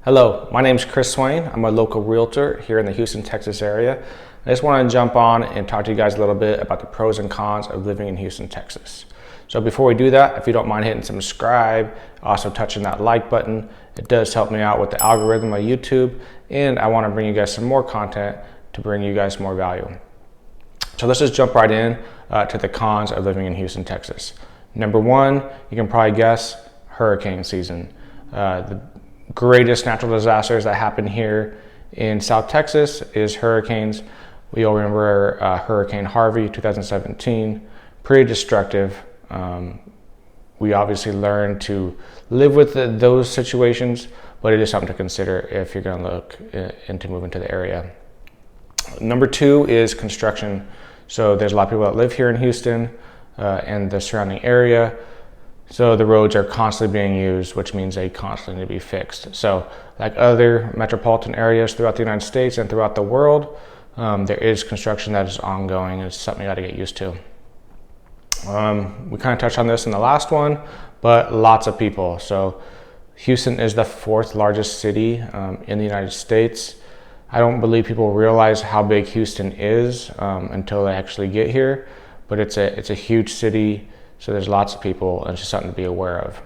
Hello, my name is Chris Swain. I'm a local realtor here in the Houston, Texas area. I just want to jump on and talk to you guys a little bit about the pros and cons of living in Houston, Texas. So before we do that, if you don't mind hitting subscribe, also touching that like button, it does help me out with the algorithm of YouTube, and I want to bring you guys some more content to bring you guys more value. So let's just jump right in to the cons of living in Houston, Texas. Number one, you can probably guess, hurricane season. The greatest natural disasters that happen here in South Texas is hurricanes. We all remember Hurricane Harvey 2017, pretty destructive. We obviously learn to live with those situations, but it is something to consider if you're going to look into moving to the area. Number two is construction. So there's a lot of people that live here in Houston and the surrounding area. So the roads are constantly being used, which means they constantly need to be fixed. So like other metropolitan areas throughout the United States and throughout the world, there is construction that is ongoing, and it's something you got to get used to. We kind of touched on this in the last one, but lots of people. So Houston is the fourth largest city in the United States. I don't believe people realize how big Houston is until they actually get here, but it's a huge city. So there's lots of people, and it's just something to be aware of.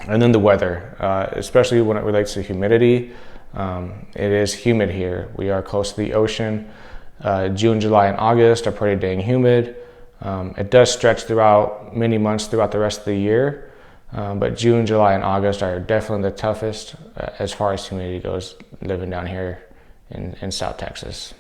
And then the weather, especially when it relates to humidity. It is humid here. We are close to the ocean. June, July, and August are pretty dang humid. It does stretch throughout many months throughout the rest of the year, but June, July, and August are definitely the toughest as far as humidity goes living down here in South Texas.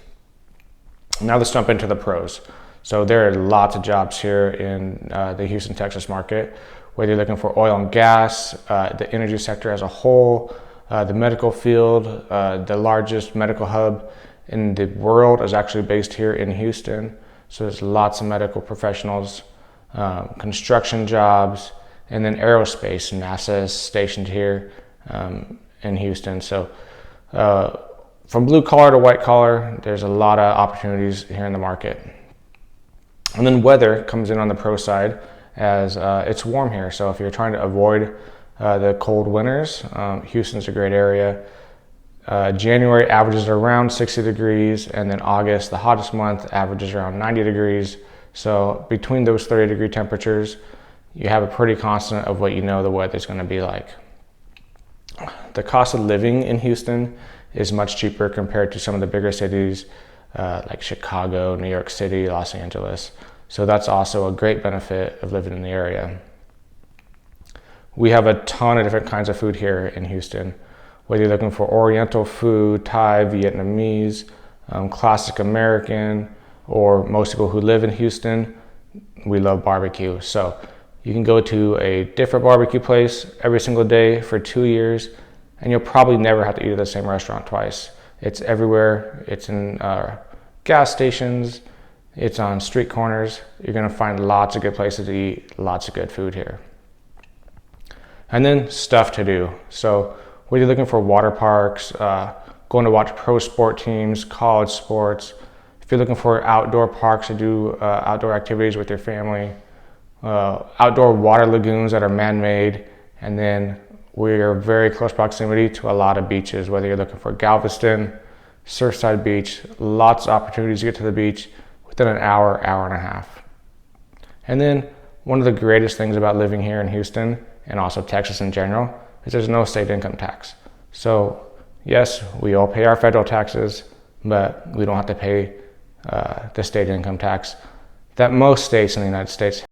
Now let's jump into the pros. So there are lots of jobs here in the Houston, Texas market, whether you're looking for oil and gas, the energy sector as a whole, the medical field. The largest medical hub in the world is actually based here in Houston. So there's lots of medical professionals, construction jobs, and then aerospace. NASA is stationed here in Houston. So from blue collar to white collar, there's a lot of opportunities here in the market. And then weather comes in on the pro side, as it's warm here. So if you're trying to avoid the cold winters, Houston's a great area. January averages around 60 degrees, and then August, the hottest month, averages around 90 degrees. So between those 30-degree temperatures, you have a pretty constant of what you know the weather's going to be like. The cost of living in Houston is much cheaper compared to some of the bigger cities like Chicago, New York City, Los Angeles. So that's also a great benefit of living in the area. We have a ton of different kinds of food here in Houston. Whether you're looking for Oriental food, Thai, Vietnamese, classic American, or most people who live in Houston, we love barbecue. So you can go to a different barbecue place every single day for 2 years, and you'll probably never have to eat at the same restaurant twice. It's everywhere. It's in gas stations. It's on street corners. You're going to find lots of good places to eat, lots of good food here. And then stuff to do. So whether you're looking for water parks, going to watch pro sport teams, college sports, if you're looking for outdoor parks to do outdoor activities with your family, outdoor water lagoons that are man-made, and then we are very close proximity to a lot of beaches, whether you're looking for Galveston, Surfside Beach, lots of opportunities to get to the beach within an hour, hour and a half. And then one of the greatest things about living here in Houston, and also Texas in general, is there's no state income tax. So yes, we all pay our federal taxes, but we don't have to pay the state income tax that most states in the United States